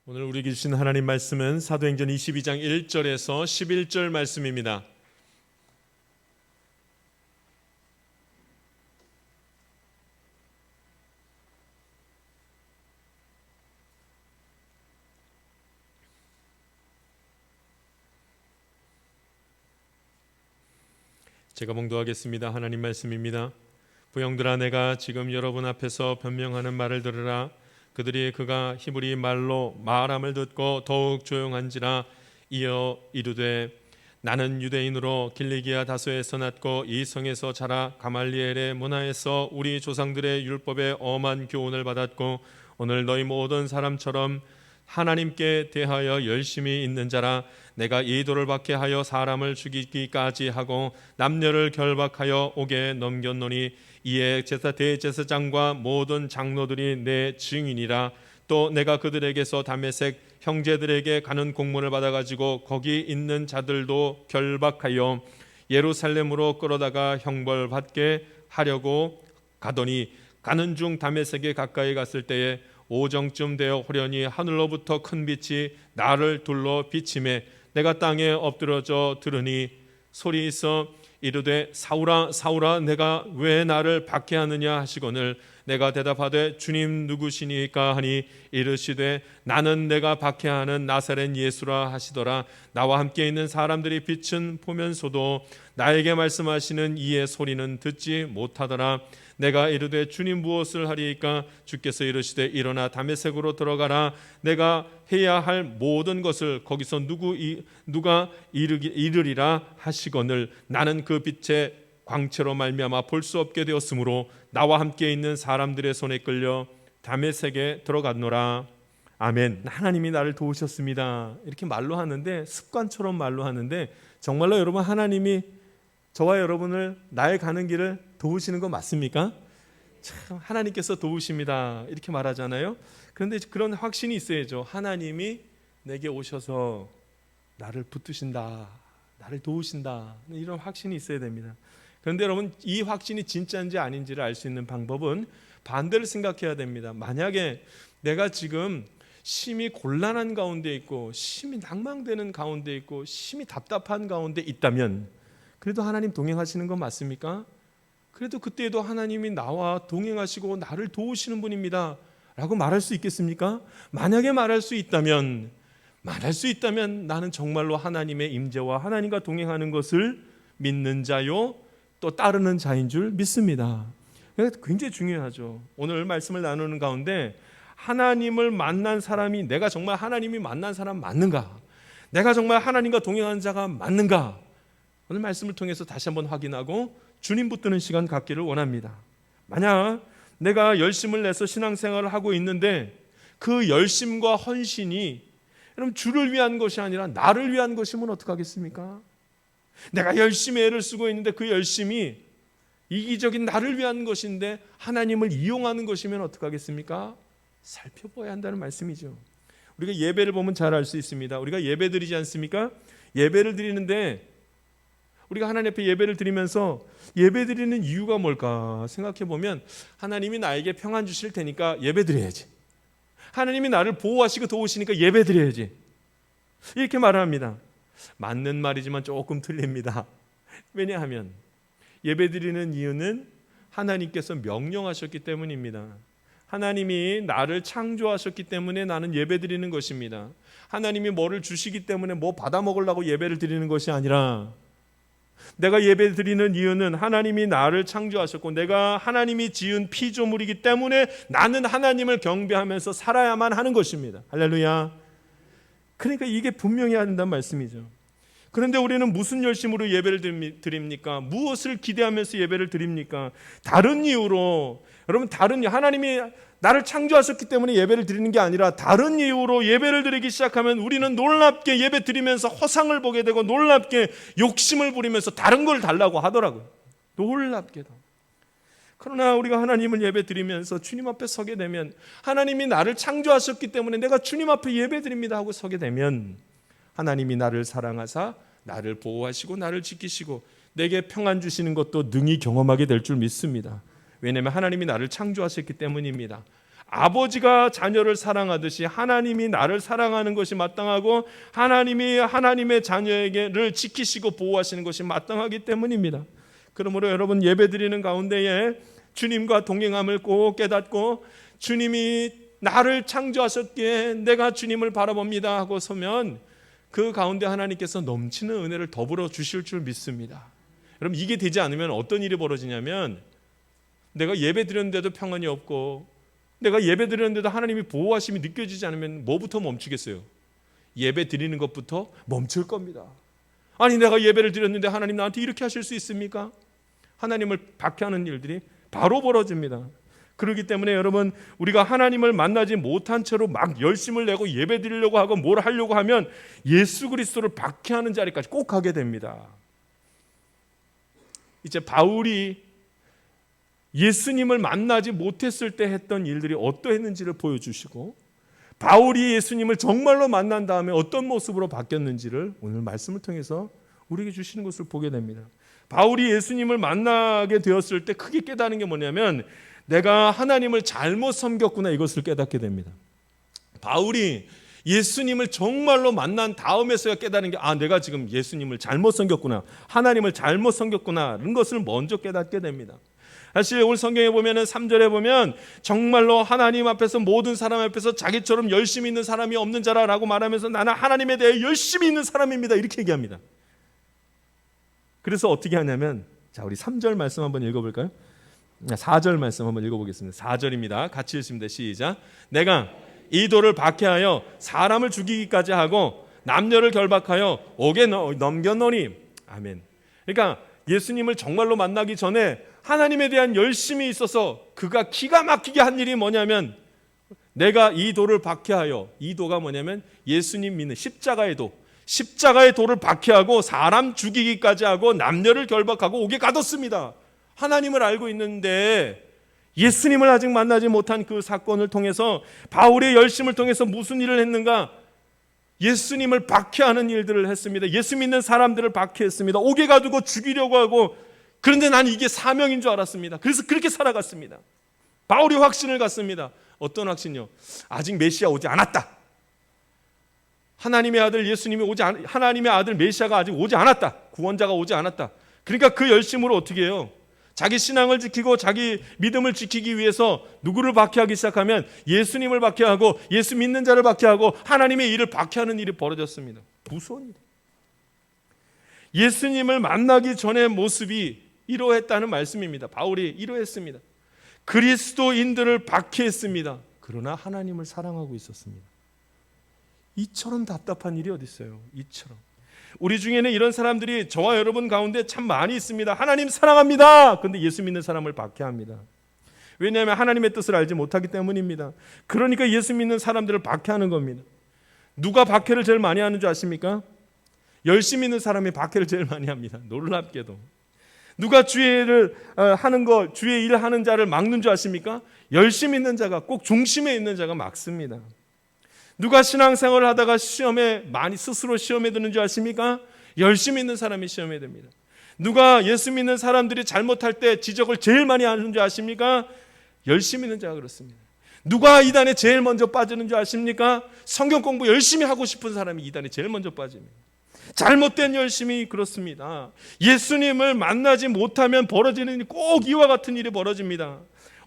오늘 우리에게 주신 하나님 말씀은 사도행전 22장 1절에서 11절 말씀입니다. 제가 봉독하겠습니다. 하나님 말씀입니다. 부형들아, 내가 지금 여러분 앞에서 변명하는 말을 들으라. 그들이 그가 히브리 말로 말함을 듣고 더욱 조용한지라. 이어 이르되, 나는 유대인으로 길리기아 다소에서 났고 이 성에서 자라 가말리엘의 문화에서 우리 조상들의 율법에 엄한 교훈을 받았고 오늘 너희 모든 사람처럼 하나님께 대하여 열심히 있는 자라. 내가 이 돌을 박게 하여 사람을 죽이기까지 하고 남녀를 결박하여 옥에 넘겼노니 이에 대제사장과 모든 장로들이 내 증인이라. 또 내가 그들에게서 다메섹 형제들에게 가는 공문을 받아가지고 거기 있는 자들도 결박하여 예루살렘으로 끌어다가 형벌받게 하려고 가더니 가는 중 다메섹에 가까이 갔을 때에 오정쯤 되어 호련히 하늘로부터 큰 빛이 나를 둘러 비치매 내가 땅에 엎드러져 들으니 소리 있어 이르되, 사울아 사울아, 내가 왜 나를 박해하느냐 하시거늘 내가 대답하되, 주님 누구시니까 하니 이르시되, 나는 내가 박해하는 나사렛 예수라 하시더라. 나와 함께 있는 사람들이 빛은 보면서도 나에게 말씀하시는 이의 소리는 듣지 못하더라. 내가 이르되, 주님 무엇을 하리이까? 주께서 이르시되, 일어나 다메섹으로 들어가라. 내가 해야 할 모든 것을 거기서 누가 이르리라 하시거늘 나는 그 빛의 광채로 말미암아 볼 수 없게 되었으므로 나와 함께 있는 사람들의 손에 끌려 다메섹에 들어갔노라. 아멘. 하나님이 나를 도우셨습니다. 이렇게 말로 하는데, 습관처럼 말로 하는데, 정말로 여러분, 하나님이 저와 여러분을 나의 가는 길을 도우시는 거 맞습니까? 참, 하나님께서 도우십니다 이렇게 말하잖아요. 그런데 그런 확신이 있어야죠. 하나님이 내게 오셔서 나를 붙드신다, 나를 도우신다, 이런 확신이 있어야 됩니다. 그런데 여러분, 이 확신이 진짜인지 아닌지를 알 수 있는 방법은 반대를 생각해야 됩니다. 만약에 내가 지금 심히 곤란한 가운데 있고 심히 낭망되는 가운데 있고 심히 답답한 가운데 있다면 그래도 하나님 동행하시는 건 맞습니까? 그래도 그때에도 하나님이 나와 동행하시고 나를 도우시는 분입니다 라고 말할 수 있겠습니까? 만약에 말할 수 있다면 나는 정말로 하나님의 임재와 하나님과 동행하는 것을 믿는 자요 또 따르는 자인 줄 믿습니다. 굉장히 중요하죠. 오늘 말씀을 나누는 가운데 하나님을 만난 사람이, 내가 정말 하나님이 만난 사람 맞는가? 내가 정말 하나님과 동행하는 자가 맞는가? 오늘 말씀을 통해서 다시 한번 확인하고 주님 붙드는 시간 갖기를 원합니다. 만약 내가 열심을 내서 신앙생활을 하고 있는데 그 열심과 헌신이 여러분 주를 위한 것이 아니라 나를 위한 것이면 어떡하겠습니까? 내가 열심히 애를 쓰고 있는데 그 열심이 이기적인 나를 위한 것인데 하나님을 이용하는 것이면 어떡하겠습니까? 살펴봐야 한다는 말씀이죠. 우리가 예배를 보면 잘 알 수 있습니다. 우리가 예배 드리지 않습니까? 예배를 드리는데 우리가 하나님 앞에 예배를 드리면서 예배 드리는 이유가 뭘까 생각해 보면, 하나님이 나에게 평안 주실 테니까 예배 드려야지, 하나님이 나를 보호하시고 도우시니까 예배 드려야지, 이렇게 말합니다. 맞는 말이지만 조금 틀립니다. 왜냐하면 예배 드리는 이유는 하나님께서 명령하셨기 때문입니다. 하나님이 나를 창조하셨기 때문에 나는 예배 드리는 것입니다. 하나님이 뭐를 주시기 때문에 뭐 받아 먹으려고 예배를 드리는 것이 아니라, 내가 예배 드리는 이유는 하나님이 나를 창조하셨고 내가 하나님이 지은 피조물이기 때문에 나는 하나님을 경배하면서 살아야만 하는 것입니다. 할렐루야. 그러니까 이게 분명히 한다는 말씀이죠. 그런데 우리는 무슨 열심으로 예배를 드립니까? 무엇을 기대하면서 예배를 드립니까? 다른 이유로, 여러분, 하나님이 나를 창조하셨기 때문에 예배를 드리는 게 아니라 다른 이유로 예배를 드리기 시작하면 우리는 놀랍게 예배 드리면서 허상을 보게 되고 놀랍게 욕심을 부리면서 다른 걸 달라고 하더라고요. 놀랍게도. 그러나 우리가 하나님을 예배 드리면서 주님 앞에 서게 되면, 하나님이 나를 창조하셨기 때문에 내가 주님 앞에 예배 드립니다 하고 서게 되면 하나님이 나를 사랑하사 나를 보호하시고 나를 지키시고 내게 평안 주시는 것도 능히 경험하게 될 줄 믿습니다. 왜냐하면 하나님이 나를 창조하셨기 때문입니다. 아버지가 자녀를 사랑하듯이 하나님이 나를 사랑하는 것이 마땅하고 하나님이 하나님의 자녀에게를 지키시고 보호하시는 것이 마땅하기 때문입니다. 그러므로 여러분 예배드리는 가운데에 주님과 동행함을 꼭 깨닫고 주님이 나를 창조하셨기에 내가 주님을 바라봅니다 하고 서면 그 가운데 하나님께서 넘치는 은혜를 더불어 주실 줄 믿습니다. 여러분 이게 되지 않으면 어떤 일이 벌어지냐면 내가 예배드렸는데도 평안이 없고 내가 예배 드렸는데도 하나님이 보호하심이 느껴지지 않으면 뭐부터 멈추겠어요? 예배 드리는 것부터 멈출 겁니다. 아니 내가 예배를 드렸는데 하나님 나한테 이렇게 하실 수 있습니까? 하나님을 박해하는 일들이 바로 벌어집니다. 그렇기 때문에 여러분 우리가 하나님을 만나지 못한 채로 막 열심을 내고 예배 드리려고 하고 뭘 하려고 하면 예수 그리스도를 박해하는 자리까지 꼭 가게 됩니다. 이제 바울이 예수님을 만나지 못했을 때 했던 일들이 어떠했는지를 보여주시고 바울이 예수님을 정말로 만난 다음에 어떤 모습으로 바뀌었는지를 오늘 말씀을 통해서 우리에게 주시는 것을 보게 됩니다. 바울이 예수님을 만나게 되었을 때 크게 깨닫는 게 뭐냐면 내가 하나님을 잘못 섬겼구나 이것을 깨닫게 됩니다. 바울이 예수님을 정말로 만난 다음에서야 깨닫는 게 내가 지금 예수님을 잘못 섬겼구나 하나님을 잘못 섬겼구나 이런 것을 먼저 깨닫게 됩니다. 사실 오늘 성경에 보면 3절에 보면 정말로 하나님 앞에서 모든 사람 앞에서 자기처럼 열심히 있는 사람이 없는 자라고 말하면서 나는 하나님에 대해 열심히 있는 사람입니다 이렇게 얘기합니다. 그래서 어떻게 하냐면 우리 3절 말씀 한번 읽어볼까요? 4절 말씀 한번 읽어보겠습니다. 4절입니다. 같이 읽습니다. 시작. 내가 이 돌을 박해하여 사람을 죽이기까지 하고 남녀를 결박하여 옥에 넘겨놓으니 아멘. 그러니까 예수님을 정말로 만나기 전에 하나님에 대한 열심이 있어서 그가 기가 막히게 한 일이 뭐냐면 내가 이 돌을 박해하여 이 도가 뭐냐면 예수님 믿는 십자가의 돌을 박해하고 사람 죽이기까지 하고 남녀를 결박하고 옥에 가뒀습니다. 하나님을 알고 있는데 예수님을 아직 만나지 못한 그 사건을 통해서 바울의 열심을 통해서 무슨 일을 했는가? 예수님을 박해하는 일들을 했습니다. 예수 믿는 사람들을 박해했습니다. 옥에 가두고 죽이려고 하고 그런데 난 이게 사명인 줄 알았습니다. 그래서 그렇게 살아갔습니다. 바울이 확신을 갖습니다. 어떤 확신이요? 아직 메시아 오지 않았다. 하나님의 아들 예수님이 하나님의 아들 메시아가 아직 오지 않았다. 구원자가 오지 않았다. 그러니까 그 열심으로 어떻게 해요? 자기 신앙을 지키고 자기 믿음을 지키기 위해서 누구를 박해하기 시작하면 예수님을 박해하고 예수 믿는 자를 박해하고 하나님의 일을 박해하는 일이 벌어졌습니다. 무서운 일. 예수님을 만나기 전의 모습이 이러했다는 말씀입니다. 바울이 이러했습니다. 그리스도인들을 박해했습니다. 그러나 하나님을 사랑하고 있었습니다. 이처럼 답답한 일이 어디 있어요? 이처럼. 우리 중에는 이런 사람들이 저와 여러분 가운데 참 많이 있습니다. 하나님 사랑합니다. 그런데 예수 믿는 사람을 박해합니다. 왜냐하면 하나님의 뜻을 알지 못하기 때문입니다. 그러니까 예수 믿는 사람들을 박해하는 겁니다. 누가 박해를 제일 많이 하는 줄 아십니까? 열심히 있는 사람이 박해를 제일 많이 합니다. 놀랍게도. 누가 주의 일을 하는 자를 막는 줄 아십니까? 열심히 있는 자가 꼭 중심에 있는 자가 막습니다. 누가 신앙생활을 하다가 스스로 시험에 드는 줄 아십니까? 열심히 있는 사람이 시험에 듭니다. 누가 예수 믿는 사람들이 잘못할 때 지적을 제일 많이 하는 줄 아십니까? 열심히 있는 자가 그렇습니다. 누가 이단에 제일 먼저 빠지는 줄 아십니까? 성경 공부 열심히 하고 싶은 사람이 이단에 제일 먼저 빠집니다. 잘못된 열심이 그렇습니다. 예수님을 만나지 못하면 벌어지는 일이 꼭 이와 같은 일이 벌어집니다.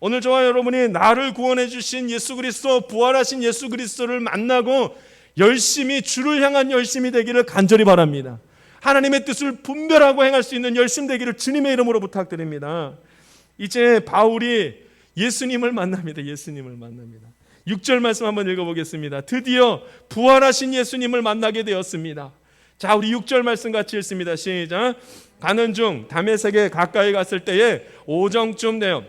오늘 저와 여러분이 나를 구원해 주신 예수 그리스도, 부활하신 예수 그리스도를 만나고 열심히 주를 향한 열심이 되기를 간절히 바랍니다. 하나님의 뜻을 분별하고 행할 수 있는 열심 되기를 주님의 이름으로 부탁드립니다. 이제 바울이 예수님을 만납니다. 예수님을 만납니다. 6절 말씀 한번 읽어보겠습니다. 드디어 부활하신 예수님을 만나게 되었습니다. 자, 우리 6절 말씀 같이 읽습니다. 시작. 가는 중 다메섹에 가까이 갔을 때에 오정쯤 되어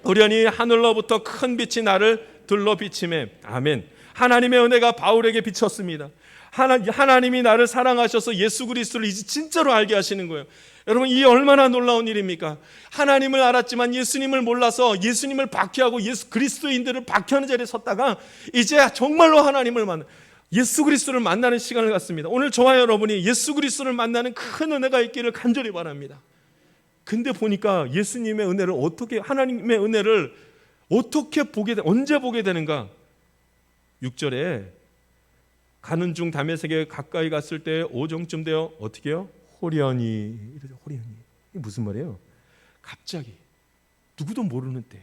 우연히 하늘로부터 큰 빛이 나를 둘러 비치매. 아멘. 하나님의 은혜가 바울에게 비쳤습니다. 하나님이 나를 사랑하셔서 예수 그리스도를 이제 진짜로 알게 하시는 거예요. 여러분, 이 얼마나 놀라운 일입니까? 하나님을 알았지만 예수님을 몰라서 예수님을 박해하고 예수 그리스도인들을 박해하는 자리에 섰다가 이제 정말로 하나님을 만나 예수 그리스도를 만나는 시간을 갖습니다. 오늘 저와 여러분이 예수 그리스도를 만나는 큰 은혜가 있기를 간절히 바랍니다. 근데 보니까 예수님의 은혜를 하나님의 은혜를 어떻게 언제 보게 되는가? 6절에 가는 중 다메섹에 가까이 갔을 때 오정쯤 되어 어떻게 해요? 호련히. 이러죠. 호련히. 이게 무슨 말이에요? 갑자기 누구도 모르는 때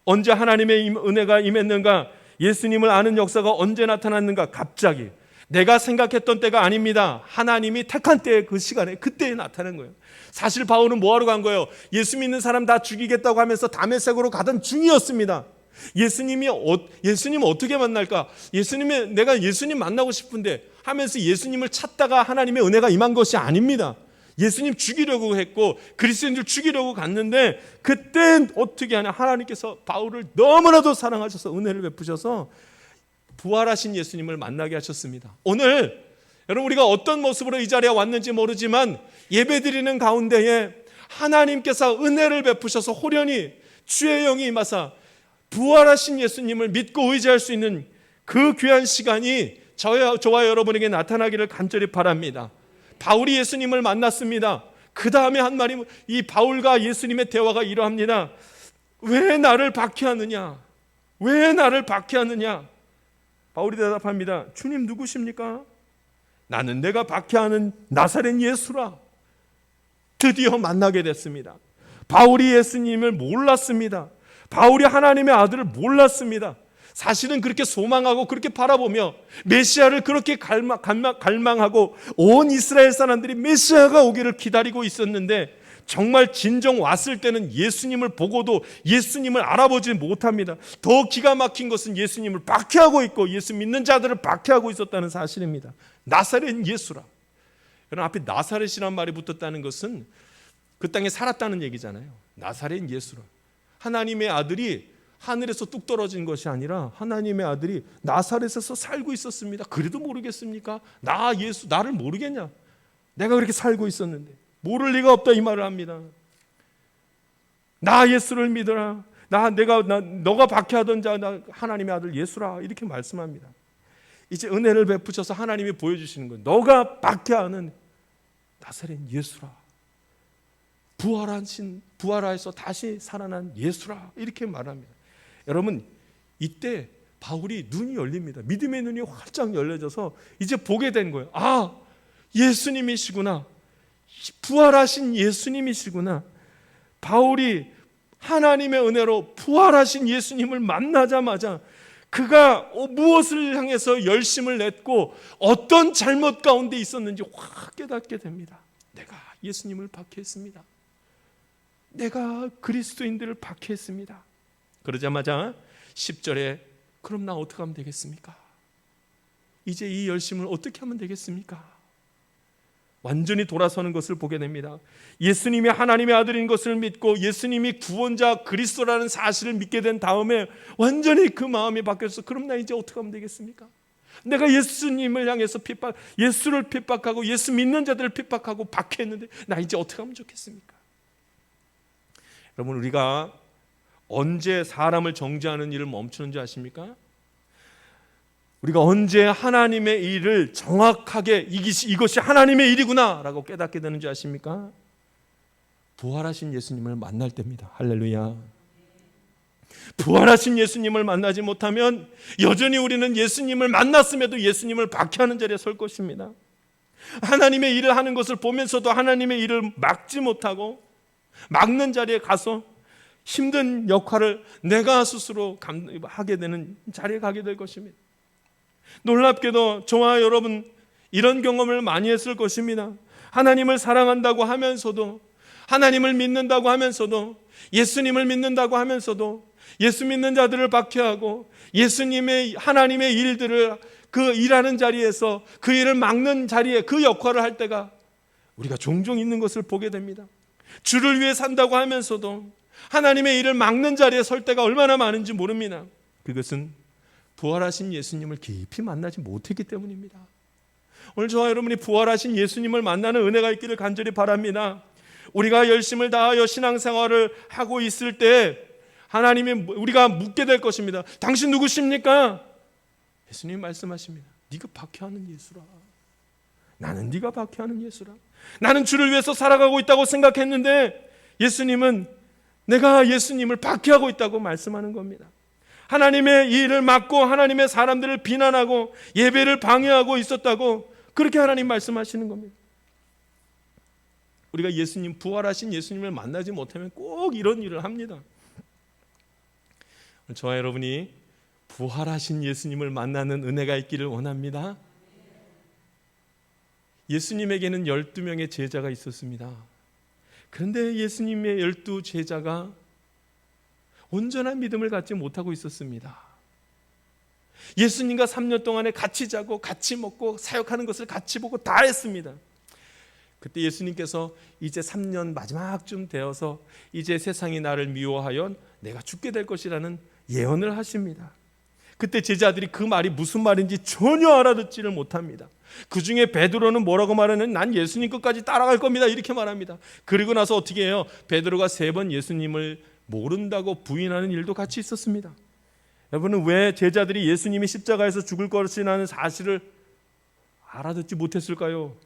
언제 하나님의 은혜가 임했는가? 예수님을 아는 역사가 언제 나타났는가? 갑자기. 내가 생각했던 때가 아닙니다. 하나님이 택한 때의 그 시간에 그때에 나타난 거예요. 사실 바울은 뭐하러 간 거예요? 예수 믿는 사람 다 죽이겠다고 하면서 다메섹으로 가던 중이었습니다. 예수님 어떻게 만날까? 내가 예수님 만나고 싶은데 하면서 예수님을 찾다가 하나님의 은혜가 임한 것이 아닙니다. 예수님 죽이려고 했고 그리스도인들 죽이려고 갔는데 그때 어떻게 하냐? 하나님께서 바울을 너무나도 사랑하셔서 은혜를 베푸셔서 부활하신 예수님을 만나게 하셨습니다. 오늘 여러분 우리가 어떤 모습으로 이 자리에 왔는지 모르지만 예배드리는 가운데에 하나님께서 은혜를 베푸셔서 호련히 주의 영이 임하사 부활하신 예수님을 믿고 의지할 수 있는 그 귀한 시간이 저와 여러분에게 나타나기를 간절히 바랍니다. 바울이 예수님을 만났습니다. 그 다음에 한 말이 이 바울과 예수님의 대화가 이러합니다. 왜 나를 박해하느냐? 왜 나를 박해하느냐? 바울이 대답합니다. 주님 누구십니까? 나는 내가 박해하는 나사렛 예수라. 드디어 만나게 됐습니다. 바울이 예수님을 몰랐습니다. 바울이 하나님의 아들을 몰랐습니다. 사실은 그렇게 소망하고 그렇게 바라보며 메시아를 그렇게 갈망하고 온 이스라엘 사람들이 메시아가 오기를 기다리고 있었는데 정말 진정 왔을 때는 예수님을 보고도 예수님을 알아보지 못합니다. 더 기가 막힌 것은 예수님을 박해하고 있고 예수 믿는 자들을 박해하고 있었다는 사실입니다. 나사렛 예수라. 여러분 앞에 나사렛이란 말이 붙었다는 것은 그 땅에 살았다는 얘기잖아요. 나사렛 예수라. 하나님의 아들이 하늘에서 뚝 떨어진 것이 아니라 하나님의 아들이 나사렛에서 살고 있었습니다. 그래도 모르겠습니까? 나를 모르겠냐? 내가 그렇게 살고 있었는데 모를 리가 없다 이 말을 합니다. 나 예수를 믿어라. 너가 박해하던 자 나 하나님의 아들 예수라 이렇게 말씀합니다. 이제 은혜를 베푸셔서 하나님이 보여주시는 거예요. 너가 박해하는 나사렛 예수라. 부활하여서 다시 살아난 예수라 이렇게 말합니다. 여러분 이때 바울이 눈이 열립니다. 믿음의 눈이 활짝 열려져서 이제 보게 된 거예요. 아, 예수님이시구나. 부활하신 예수님이시구나. 바울이 하나님의 은혜로 부활하신 예수님을 만나자마자 그가 무엇을 향해서 열심을 냈고 어떤 잘못 가운데 있었는지 확 깨닫게 됩니다. 내가 예수님을 박해했습니다. 내가 그리스도인들을 박해했습니다. 그러자마자 10절에 그럼 나 어떻게 하면 되겠습니까? 이제 이 열심을 어떻게 하면 되겠습니까? 완전히 돌아서는 것을 보게 됩니다. 예수님이 하나님의 아들인 것을 믿고 예수님이 구원자 그리스도라는 사실을 믿게 된 다음에 완전히 그 마음이 바뀌어서 그럼 나 이제 어떻게 하면 되겠습니까? 내가 예수님을 향해서 예수를 핍박하고 예수 믿는 자들을 핍박하고 박해했는데 나 이제 어떻게 하면 좋겠습니까? 여러분 우리가 언제 사람을 정죄하는 일을 멈추는 줄 아십니까? 우리가 언제 하나님의 일을 정확하게 이것이 하나님의 일이구나 라고 깨닫게 되는 줄 아십니까? 부활하신 예수님을 만날 때입니다. 할렐루야. 부활하신 예수님을 만나지 못하면 여전히 우리는 예수님을 만났음에도 예수님을 박해하는 자리에 설 것입니다. 하나님의 일을 하는 것을 보면서도 하나님의 일을 막지 못하고 막는 자리에 가서 힘든 역할을 내가 스스로 하게 되는 자리에 가게 될 것입니다. 놀랍게도 저와 여러분 이런 경험을 많이 했을 것입니다. 하나님을 사랑한다고 하면서도 하나님을 믿는다고 하면서도 예수님을 믿는다고 하면서도 예수 믿는 자들을 박해하고 예수님의 하나님의 일들을 그 일하는 자리에서 그 일을 막는 자리에 그 역할을 할 때가 우리가 종종 있는 것을 보게 됩니다. 주를 위해 산다고 하면서도 하나님의 일을 막는 자리에 설 때가 얼마나 많은지 모릅니다. 그것은 부활하신 예수님을 깊이 만나지 못했기 때문입니다. 오늘 저와 여러분이 부활하신 예수님을 만나는 은혜가 있기를 간절히 바랍니다. 우리가 열심을 다하여 신앙생활을 하고 있을 때 하나님이 우리가 묻게 될 것입니다. 당신 누구십니까? 예수님 말씀하십니다. 네가 박해하는 예수라. 나는 네가 박해하는 예수라. 나는 주를 위해서 살아가고 있다고 생각했는데 예수님은 내가 예수님을 박해하고 있다고 말씀하는 겁니다. 하나님의 이 일을 막고 하나님의 사람들을 비난하고 예배를 방해하고 있었다고 그렇게 하나님 말씀하시는 겁니다. 우리가 예수님, 부활하신 예수님을 만나지 못하면 꼭 이런 일을 합니다. 저와 여러분이 부활하신 예수님을 만나는 은혜가 있기를 원합니다. 예수님에게는 12명의 제자가 있었습니다. 그런데 예수님의 12제자가 온전한 믿음을 갖지 못하고 있었습니다. 예수님과 3년 동안에 같이 자고 같이 먹고 사역하는 것을 같이 보고 다 했습니다. 그때 예수님께서 이제 3년 마지막쯤 되어서 이제 세상이 나를 미워하여 내가 죽게 될 것이라는 예언을 하십니다. 그때 제자들이 그 말이 무슨 말인지 전혀 알아듣지를 못합니다. 그 중에 베드로는 뭐라고 말하는, 난 예수님 끝까지 따라갈 겁니다, 이렇게 말합니다. 그리고 나서 어떻게 해요? 베드로가 3번 예수님을 모른다고 부인하는 일도 같이 있었습니다. 여러분은 왜 제자들이 예수님이 십자가에서 죽을 것이라는 사실을 알아듣지 못했을까요?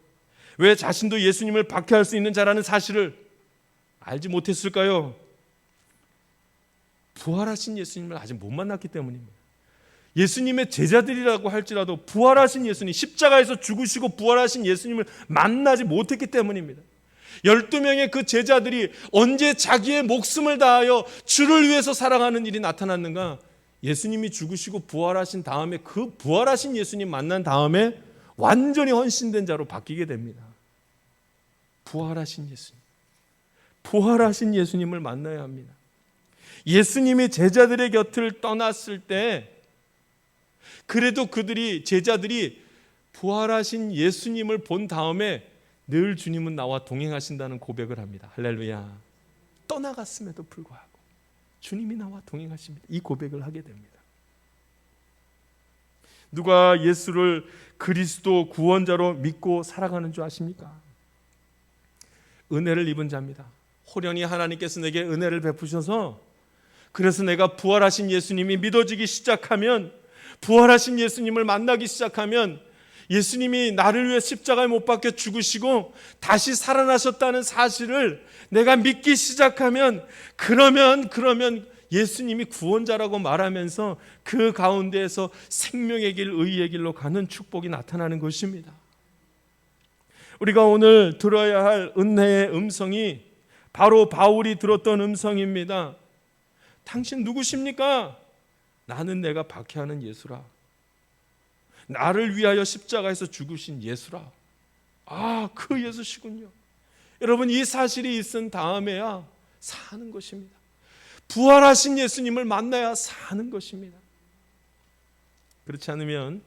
왜 자신도 예수님을 박해할 수 있는 자라는 사실을 알지 못했을까요? 부활하신 예수님을 아직 못 만났기 때문입니다. 예수님의 제자들이라고 할지라도 부활하신 예수님, 십자가에서 죽으시고 부활하신 예수님을 만나지 못했기 때문입니다. 12명의 그 제자들이 언제 자기의 목숨을 다하여 주를 위해서 살아가는 일이 나타났는가? 예수님이 죽으시고 부활하신 다음에, 그 부활하신 예수님 만난 다음에 완전히 헌신된 자로 바뀌게 됩니다. 부활하신 예수님, 부활하신 예수님을 만나야 합니다. 예수님이 제자들의 곁을 떠났을 때 그래도 제자들이 부활하신 예수님을 본 다음에 늘 주님은 나와 동행하신다는 고백을 합니다. 할렐루야. 떠나갔음에도 불구하고 주님이 나와 동행하십니다. 이 고백을 하게 됩니다. 누가 예수를 그리스도 구원자로 믿고 살아가는 줄 아십니까? 은혜를 입은 자입니다. 호련히 하나님께서 내게 은혜를 베푸셔서, 그래서 내가 부활하신 예수님이 믿어지기 시작하면, 부활하신 예수님을 만나기 시작하면, 예수님이 나를 위해 십자가에 못 박혀 죽으시고 다시 살아나셨다는 사실을 내가 믿기 시작하면, 그러면 예수님이 구원자라고 말하면서 그 가운데에서 생명의 길, 의의 길로 가는 축복이 나타나는 것입니다. 우리가 오늘 들어야 할 은혜의 음성이 바로 바울이 들었던 음성입니다. 당신 누구십니까? 나는 내가 박해하는 예수라. 나를 위하여 십자가에서 죽으신 예수라. 아, 그 예수시군요. 여러분, 이 사실이 있은 다음에야 사는 것입니다. 부활하신 예수님을 만나야 사는 것입니다. 그렇지 않으면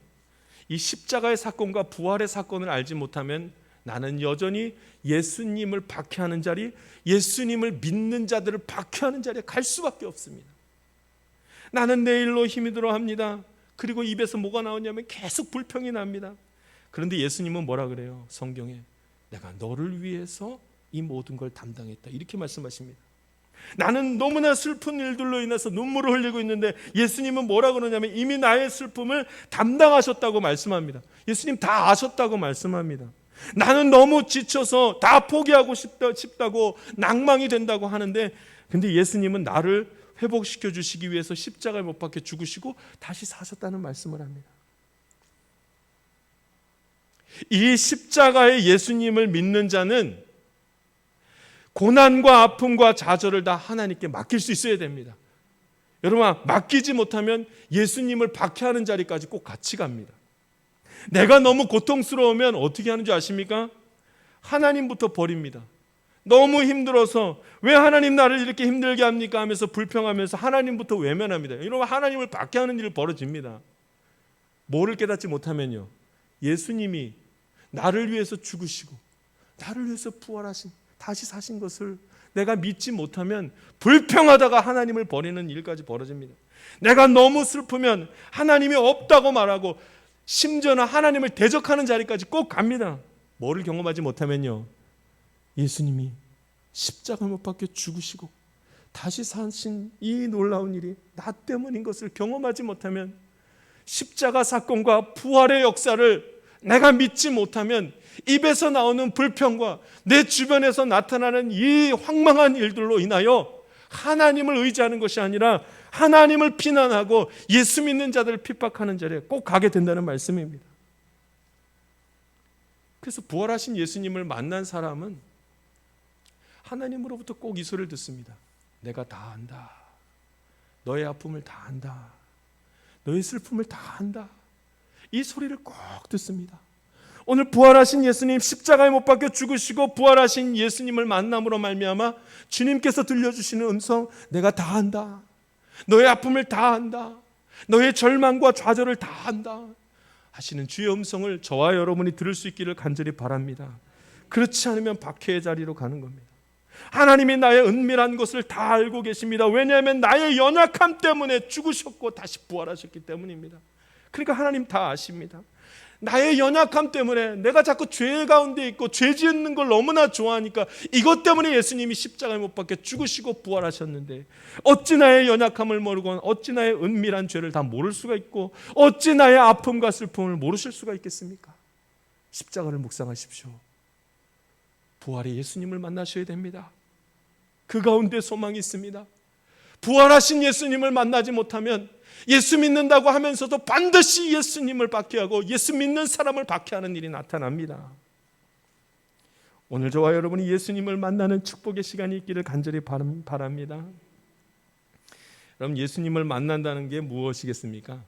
이 십자가의 사건과 부활의 사건을 알지 못하면 나는 여전히 예수님을 박해하는 자리, 예수님을 믿는 자들을 박해하는 자리에 갈 수밖에 없습니다. 나는 내 일로 힘이 들어합니다. 그리고 입에서 뭐가 나오냐면 계속 불평이 납니다. 그런데 예수님은 뭐라 그래요? 성경에 내가 너를 위해서 이 모든 걸 담당했다, 이렇게 말씀하십니다. 나는 너무나 슬픈 일들로 인해서 눈물을 흘리고 있는데 예수님은 뭐라 그러냐면 이미 나의 슬픔을 담당하셨다고 말씀합니다. 예수님 다 아셨다고 말씀합니다. 나는 너무 지쳐서 다 포기하고 싶다고 낭망이 된다고 하는데, 근데 예수님은 나를 회복시켜 주시기 위해서 십자가에 못 박혀 죽으시고 다시 사셨다는 말씀을 합니다. 이 십자가의 예수님을 믿는 자는 고난과 아픔과 좌절을 다 하나님께 맡길 수 있어야 됩니다. 여러분, 맡기지 못하면 예수님을 박해하는 자리까지 꼭 같이 갑니다. 내가 너무 고통스러우면 어떻게 하는 줄 아십니까? 하나님부터 버립니다. 너무 힘들어서 왜 하나님 나를 이렇게 힘들게 합니까 하면서 불평하면서 하나님부터 외면합니다. 이러면 하나님을 박해하는 일이 벌어집니다. 뭐를 깨닫지 못하면요, 예수님이 나를 위해서 죽으시고 나를 위해서 부활하신, 다시 사신 것을 내가 믿지 못하면 불평하다가 하나님을 버리는 일까지 벌어집니다. 내가 너무 슬프면 하나님이 없다고 말하고 심지어는 하나님을 대적하는 자리까지 꼭 갑니다. 뭐를 경험하지 못하면요, 예수님이 십자가 못 박혀 죽으시고 다시 사신 이 놀라운 일이 나 때문인 것을 경험하지 못하면, 십자가 사건과 부활의 역사를 내가 믿지 못하면 입에서 나오는 불평과 내 주변에서 나타나는 이 황망한 일들로 인하여 하나님을 의지하는 것이 아니라 하나님을 비난하고 예수 믿는 자들을 핍박하는 자리에 꼭 가게 된다는 말씀입니다. 그래서 부활하신 예수님을 만난 사람은 하나님으로부터 꼭 이 소리를 듣습니다. 내가 다 안다. 너의 아픔을 다 안다. 너의 슬픔을 다 안다. 이 소리를 꼭 듣습니다. 오늘 부활하신 예수님, 십자가에 못 박혀 죽으시고 부활하신 예수님을 만남으로 말미암아 주님께서 들려주시는 음성, 내가 다 안다. 너의 아픔을 다 안다. 너의 절망과 좌절을 다 안다 하시는 주의 음성을 저와 여러분이 들을 수 있기를 간절히 바랍니다. 그렇지 않으면 박해의 자리로 가는 겁니다. 하나님이 나의 은밀한 것을 다 알고 계십니다. 왜냐하면 나의 연약함 때문에 죽으셨고 다시 부활하셨기 때문입니다. 그러니까 하나님 다 아십니다. 나의 연약함 때문에 내가 자꾸 죄 가운데 있고 죄 짓는 걸 너무나 좋아하니까 이것 때문에 예수님이 십자가에 못 박혀 죽으시고 부활하셨는데 어찌 나의 연약함을 모르고 어찌 나의 은밀한 죄를 다 모를 수가 있고 어찌 나의 아픔과 슬픔을 모르실 수가 있겠습니까? 십자가를 묵상하십시오. 부활의 예수님을 만나셔야 됩니다. 그 가운데 소망이 있습니다. 부활하신 예수님을 만나지 못하면 예수 믿는다고 하면서도 반드시 예수님을 박해하고 예수 믿는 사람을 박해하는 일이 나타납니다. 오늘 저와 여러분이 예수님을 만나는 축복의 시간이 있기를 간절히 바랍니다. 여러분, 예수님을 만난다는 게 무엇이겠습니까?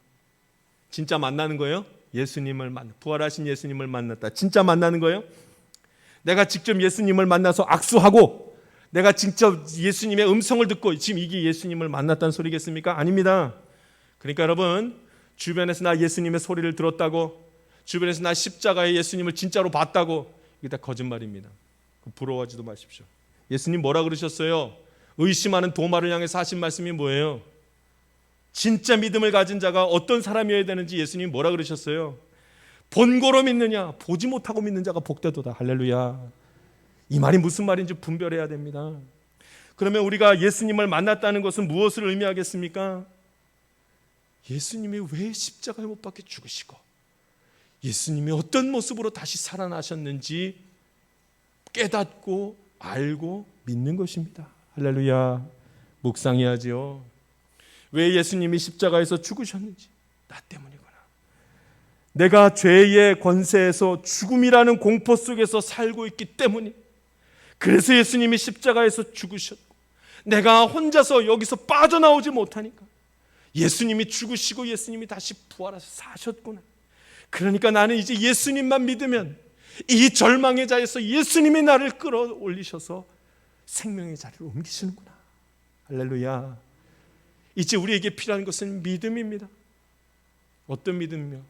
진짜 만나는 거예요? 부활하신 예수님을 만났다. 진짜 만나는 거예요? 내가 직접 예수님을 만나서 악수하고 내가 직접 예수님의 음성을 듣고 지금 이게 예수님을 만났다는 소리겠습니까? 아닙니다. 그러니까 여러분, 주변에서 나 예수님의 소리를 들었다고, 주변에서 나 십자가에 예수님을 진짜로 봤다고, 이게 다 거짓말입니다. 부러워하지도 마십시오. 예수님 뭐라 그러셨어요? 의심하는 도마를 향해서 하신 말씀이 뭐예요? 진짜 믿음을 가진 자가 어떤 사람이어야 되는지 예수님이 뭐라 그러셨어요? 본고로 믿느냐? 보지 못하고 믿는 자가 복되도다. 할렐루야. 이 말이 무슨 말인지 분별해야 됩니다. 그러면 우리가 예수님을 만났다는 것은 무엇을 의미하겠습니까? 예수님이 왜 십자가에 못 박혀 죽으시고 예수님이 어떤 모습으로 다시 살아나셨는지 깨닫고 알고 믿는 것입니다. 할렐루야. 묵상해야지요. 왜 예수님이 십자가에서 죽으셨는지, 나 때문이구나. 내가 죄의 권세에서 죽음이라는 공포 속에서 살고 있기 때문에, 그래서 예수님이 십자가에서 죽으셨고 내가 혼자서 여기서 빠져나오지 못하니까 예수님이 죽으시고 예수님이 다시 부활하셔서 사셨구나. 그러니까 나는 이제 예수님만 믿으면 이 절망의 자리에서 예수님이 나를 끌어올리셔서 생명의 자리로 옮기시는구나. 할렐루야. 이제 우리에게 필요한 것은 믿음입니다. 어떤 믿음이며?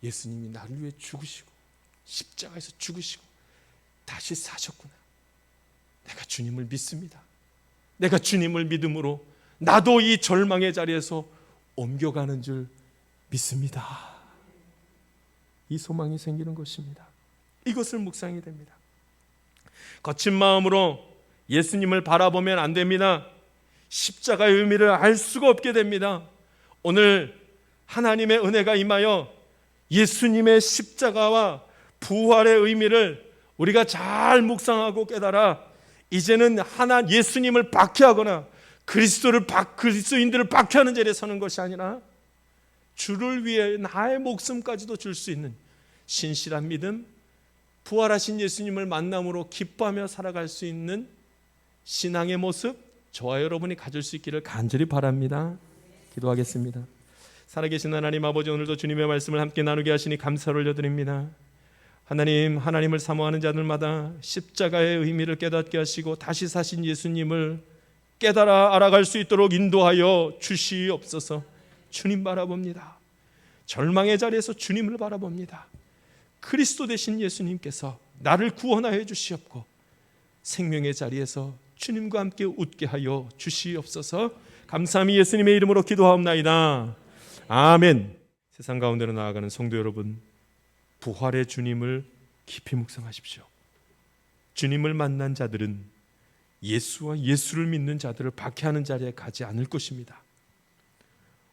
예수님이 나를 위해 죽으시고 십자가에서 죽으시고 다시 사셨구나. 내가 주님을 믿습니다. 내가 주님을 믿음으로 나도 이 절망의 자리에서 옮겨가는 줄 믿습니다. 이 소망이 생기는 것입니다. 이것을 묵상해야 됩니다. 거친 마음으로 예수님을 바라보면 안 됩니다. 십자가의 의미를 알 수가 없게 됩니다. 오늘 하나님의 은혜가 임하여 예수님의 십자가와 부활의 의미를 우리가 잘 묵상하고 깨달아 이제는 예수님을 박해하거나 그리스도인들을 박해하는 자리에 서는 것이 아니라 주를 위해 나의 목숨까지도 줄 수 있는 신실한 믿음, 부활하신 예수님을 만남으로 기뻐하며 살아갈 수 있는 신앙의 모습, 저와 여러분이 가질 수 있기를 간절히 바랍니다. 기도하겠습니다. 살아계신 하나님 아버지, 오늘도 주님의 말씀을 함께 나누게 하시니 감사를 올려드립니다. 하나님, 하나님을 사모하는 자들마다 십자가의 의미를 깨닫게 하시고 다시 사신 예수님을 깨달아 알아갈 수 있도록 인도하여 주시옵소서. 주님 바라봅니다. 절망의 자리에서 주님을 바라봅니다. 그리스도 되신 예수님께서 나를 구원하여 주시옵고 생명의 자리에서 주님과 함께 웃게 하여 주시옵소서. 감사함이 예수님의 이름으로 기도하옵나이다. 아멘. 세상 가운데로 나아가는 성도 여러분, 부활의 주님을 깊이 묵상하십시오. 주님을 만난 자들은 예수와 예수를 믿는 자들을 박해하는 자리에 가지 않을 것입니다.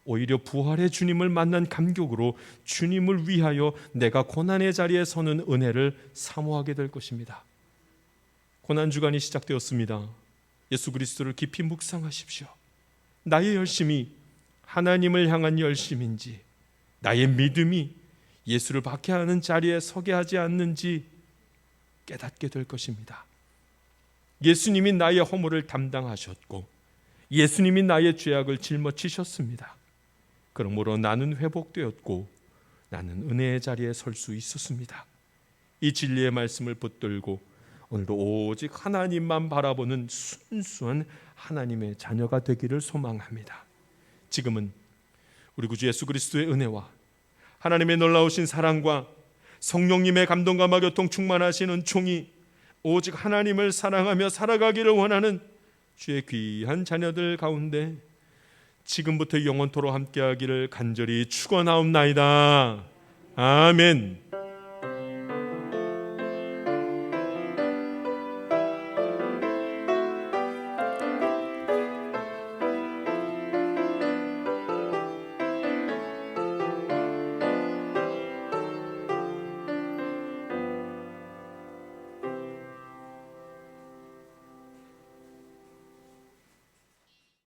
오히려 부활의 주님을 만난 감격으로 주님을 위하여 내가 고난의 자리에 서는 은혜를 사모하게 될 것입니다. 고난주간이 시작되었습니다. 예수 그리스도를 깊이 묵상하십시오. 나의 열심이 하나님을 향한 열심인지, 나의 믿음이 예수를 박해하는 자리에 서게 하지 않는지 깨닫게 될 것입니다. 예수님이 나의 허물을 담당하셨고 예수님이 나의 죄악을 짊어지셨습니다. 그러므로 나는 회복되었고 나는 은혜의 자리에 설 수 있었습니다. 이 진리의 말씀을 붙들고 오늘도 오직 하나님만 바라보는 순수한 하나님의 자녀가 되기를 소망합니다. 지금은 우리 구주 예수 그리스도의 은혜와 하나님의 놀라우신 사랑과 성령님의 감동과 교통 충만하신 은총이 오직 하나님을 사랑하며 살아가기를 원하는 주의 귀한 자녀들 가운데 지금부터 영원토록 함께하기를 간절히 축원하옵나이다. 아멘.